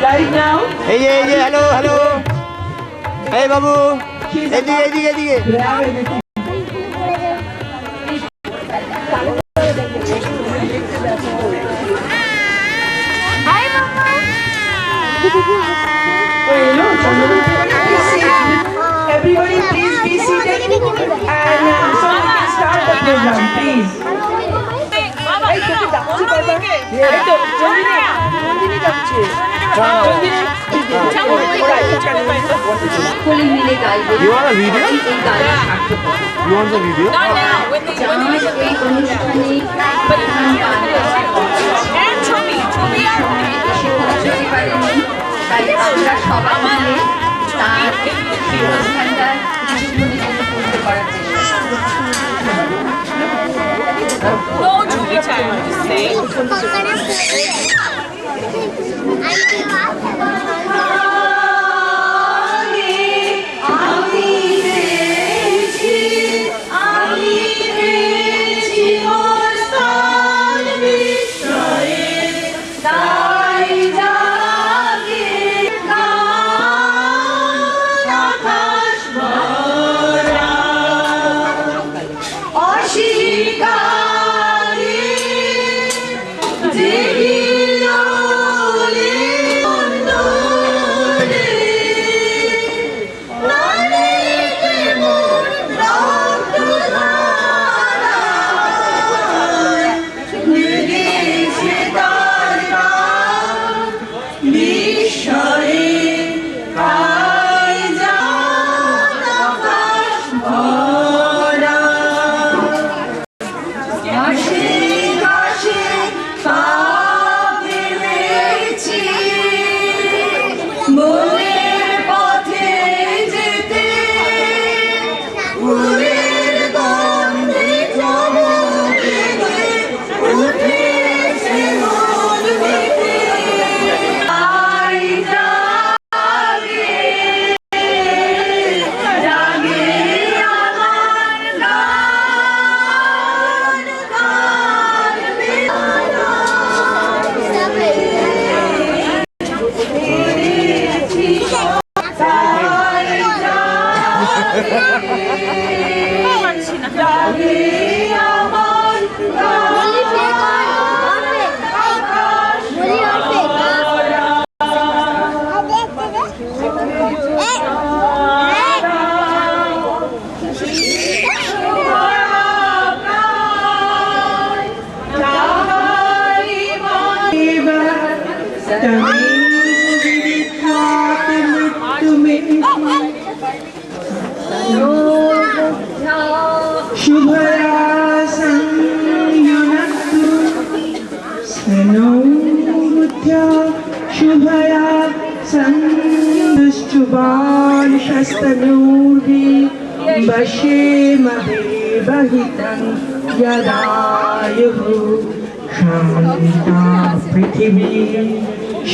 Right now, hello, hello. Hey, Babu. Edige. Hi, Mama. Everybody, please be seated, and so we can start the program, please. You want a video? You want a video? Not now. When they and Tommy No Tommy time. Just say.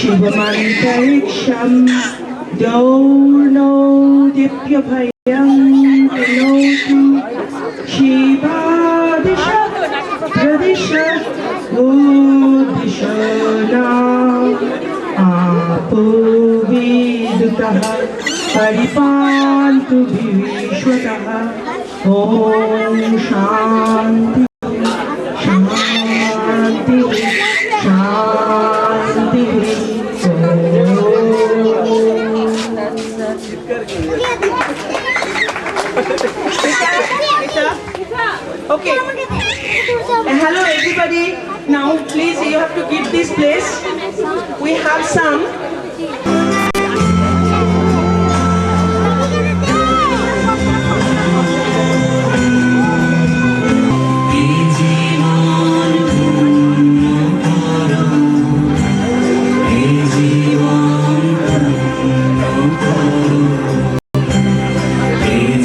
Shivamantariksham Dorno Dipyabhayam Tanotu Shiva Disha Pradisha Udishana Apo Vidutaha Paripantu Vishwataha Om Shanti Shanti Shanti Okay. Hello everybody. Now please you have to give this place. We have some. Hey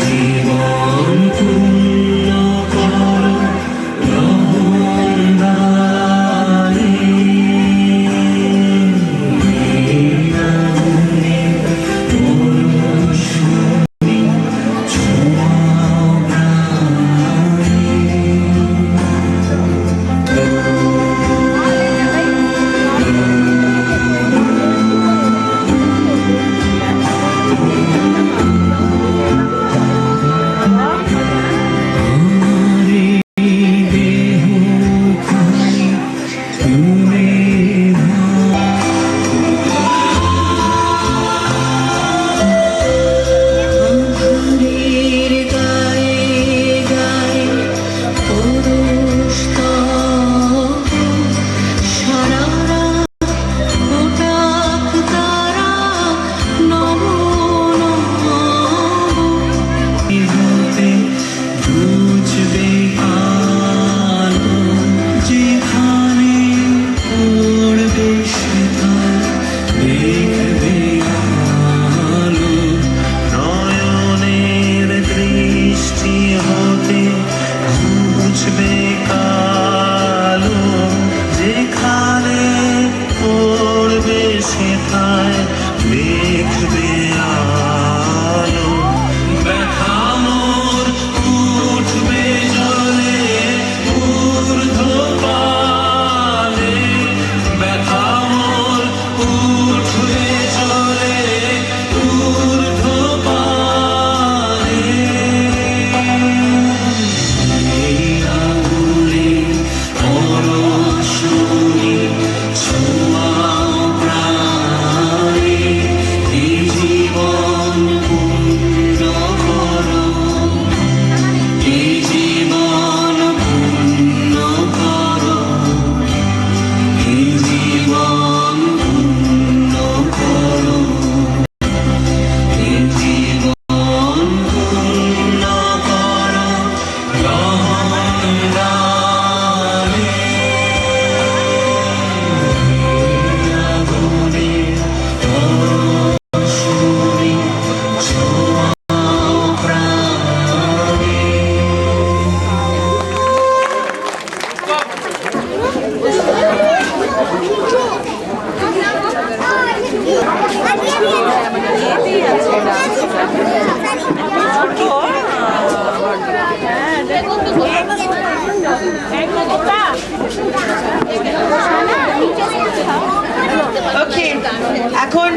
এখন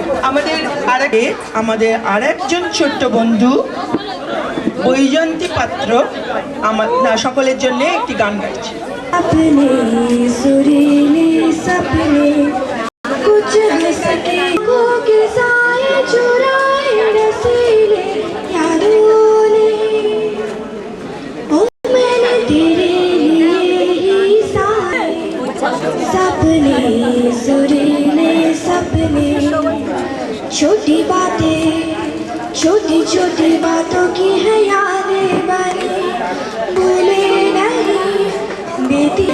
আমাদের আরেকজন ছোট্ট বন্ধু বৈজয়ন্তী পাত্র সকলের জন্য একটি গান গাইছে। अपने सुरीले सपने कुछ हंस के को किसाए चुराए रसीले यारों ने ओ मैंने तेरे लिए ही साए सपने सुरीले सपने छोटी बातें छोटी छोटी बातों की है यादें बनी भूले नहीं बीती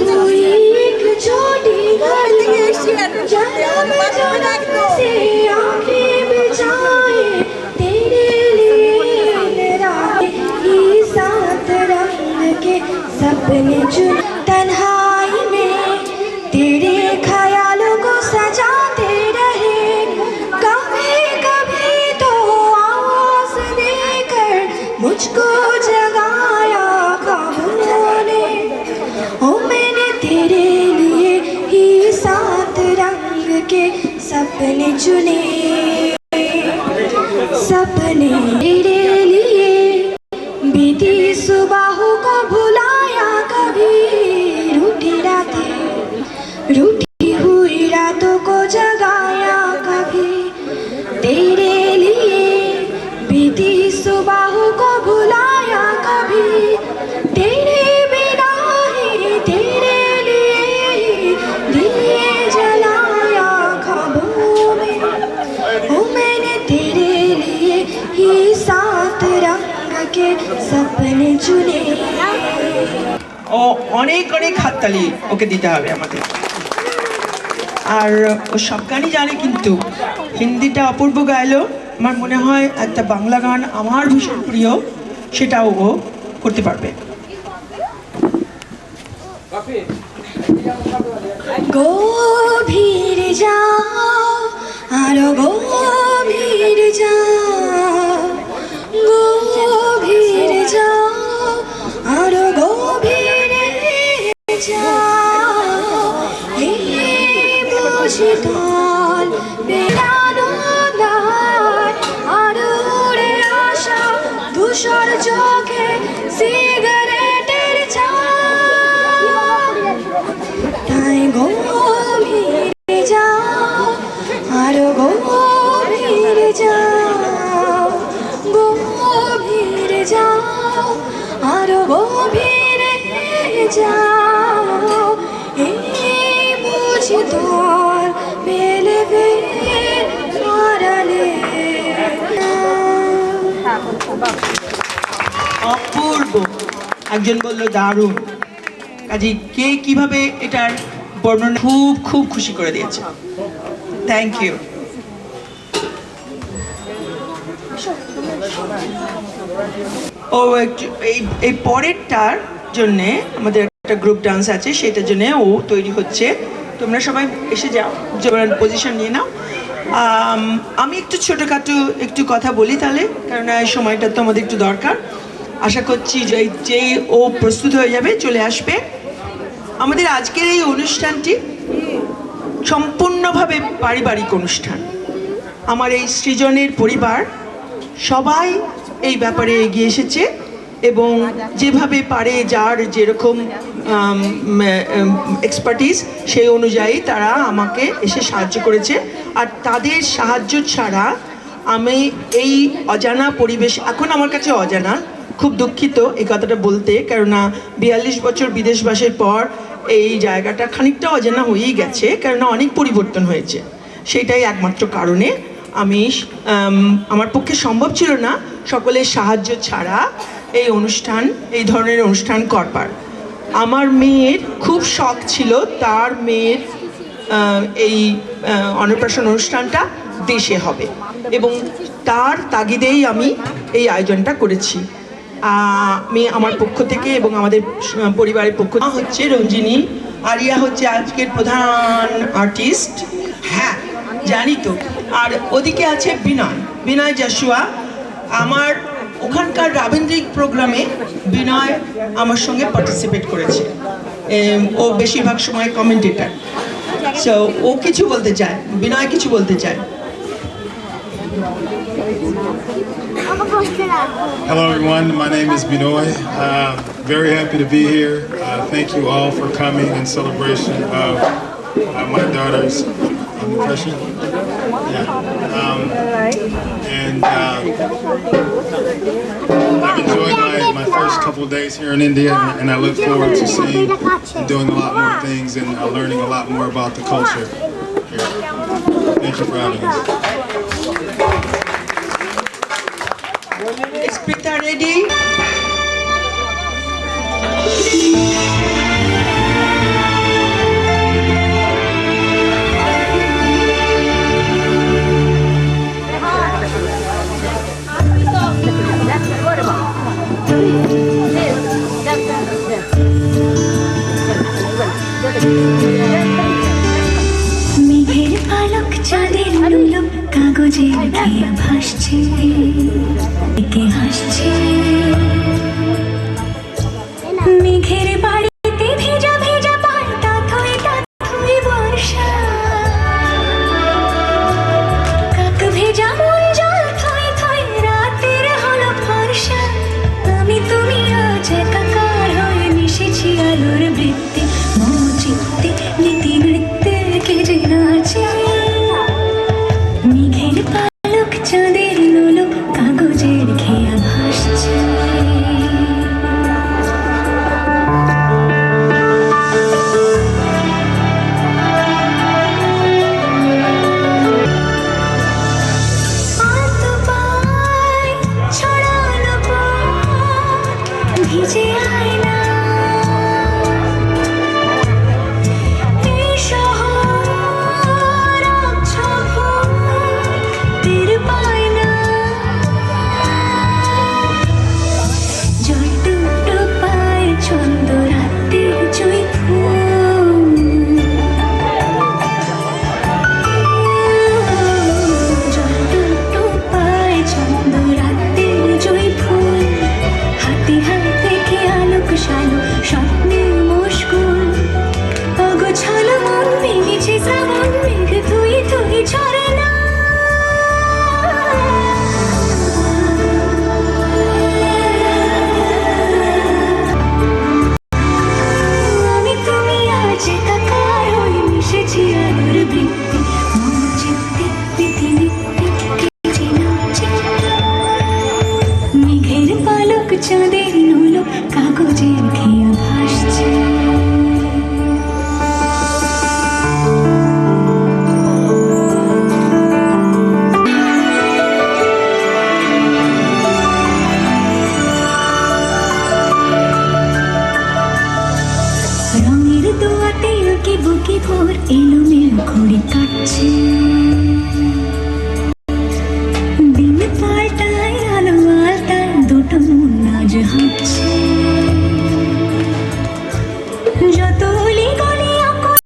हुई एक छोटी घड़ी जन्म जन्म से आंखें बिछाए तेरे लिए राहें ही साथ रंग के सपने चुन तन्हाई में तेरे ख्यालों को सजाते रहे कभी कभी तो आवाज देकर मुझको जगाया ख्वाबों ने ओ मैंने तेरे लिए ही सात रंग के सपने चुने सपने तेरे लिए बीती सुबहों को भुलाया कभी रूठी हुई रातों को जगाया कभी तेरे लिए बीती सुबहों को भुलाया कभी तेरे बिना ही तेरे लिए ही दिए जलाया ख्वाबों में ओ मैंने तेरे लिए ही सात रंग के सपने चुने ও অনেক অনেক হাততালি ওকে দিতে হবে আমাদের। আর ও সব গানই জানে, কিন্তু হিন্দিটা অপূর্ব গাইলো। আমার মনে হয় একটা বাংলা গান আমার ভীষণ প্রিয়, সেটাও ও করতে পারবে। গভীর যাও আরো গভীর যাও গভীর যাও আরো গভীরে যাও এই বুঝি তল বেড়ানো দায় আর উড়ে আসা ধূসর চোখে সিগারেটের ছাপ তাই গভীরে যাও আরো গভীরে যাও গভীরে যাও আরো গভীরে যাও এই বুঝি তোর বেলে মারালে অপূর্ব। একজন বলল দারুণ। কাজে কে কিভাবে এটার বর্ণনা খুব খুব খুশি করে দিয়েছে। Thank you. ও এই পরেরটার জন্যে আমাদের একটা গ্রুপ ডান্স আছে, সেটার জন্য ও তৈরি হচ্ছে। তোমরা সবাই এসে যাও, পজিশন নিয়ে নাও। আমি একটু ছোটোখাটো একটু কথা বলি তাহলে, কারণ এই সময়টা তো আমাদের একটু দরকার। আশা করছি যেই ও প্রস্তুত হয়ে যাবে চলে আসবে। আমাদের আজকের এই অনুষ্ঠানটি সম্পূর্ণভাবে পারিবারিক অনুষ্ঠান। আমার এই সৃজনের পরিবার সবাই এই ব্যাপারে এগিয়ে এসেছে এবং যেভাবে পারে যার যেরকম এক্সপার্টিস সেই অনুযায়ী তারা আমাকে এসে সাহায্য করেছে। আর তাদের সাহায্য ছাড়া আমি এই অজানা পরিবেশ, এখন আমার কাছে অজানা, খুব দুঃখিত এই কথাটা বলতে, কেননা 42 বছর বিদেশবাসের পর এই জায়গাটা খানিকটা অজানা হয়েই গেছে, কেননা অনেক পরিবর্তন হয়েছে। সেটাই একমাত্র কারণে আমি আমার পক্ষে সম্ভব ছিল না সকলের সাহায্য ছাড়া এই ধরনের অনুষ্ঠান করবার। আমার মেয়ের খুব শখ ছিল তার মেয়ের এই অন্নপ্রাশন অনুষ্ঠানটা দেশে হবে, এবং তার তাগিদেই আমি এই আয়োজনটা করেছি। আমি আমার পক্ষ থেকে এবং আমাদের পরিবারের পক্ষ থেকে হচ্ছে রঞ্জিনী, আরিয়া হচ্ছে আজকের প্রধান আর্টিস্ট। হ্যাঁ জানি তো। আর ওদিকে আছে বিনয় জাসুয়া। আমার ওখানকার রাবীন্দ্রিক প্রোগ্রামে বিনয় আমার সঙ্গে পার্টিসিপেট করেছে। ও বেশিরভাগ সময় কমেন্টেটর। সো ও কিছু বলতে চায়, বিনয় কিছু বলতে চায়। Hello everyone, my name is Binoy. Very happy to be here. Thank you all for coming in celebration of my daughter's impression. I've enjoyed my first couple of days here in India, and I look forward to seeing and doing a lot more things and learning a lot more about the culture here. Thank you for having us. Speaker ready? মেঘের পালক চাঁদের লোলক কাগজের খেয়া ভাসছে, একে হাসছে। মেঘের বাড়িতে ভেজা ভেজা পাল্টা থই থই বর্ষা, কাক ভেজা মন জল থই থই রাতের হলো ফর্সা। আমি তুমি আজ একাকার হয়ে মিশেছি আলোর বৃত্তে, মম চিত্তে নীতি নৃত্যে কে যে নাচে। মেঘের পালক চাঁদের লোলক কাগজের খেয়া ভাসছে। আলতো পায় ছড়ানো পথ, ভিজে আয়না এই শহর আচ্ছন্ন টের পায় না। জটটুকটো পায় ছন্দ রাতের জুঁই ফুল, জটটুকটো পায় ছন্দ রাতের জুঁই ফুল। হাতে হাতে কে আলোক শালো স্বপ্নে মুশকুল, অগোছালো মন ভেঙেছে শ্রাবণ মেঘ তুই তুই ঝরে না। আমি তুমি আজ একাকার হয়ে মিশেছি আলোর বৃত্তে, মন চিত্তে রীতি নীতি কে যে নাচে। মেঘের পালক চাঁদের লোলক কাগজের খেয়া ভাসছে। রঙের দোয়াতে উকি বুকি ভোর এলোমেলো ঘড়ি কাটছে।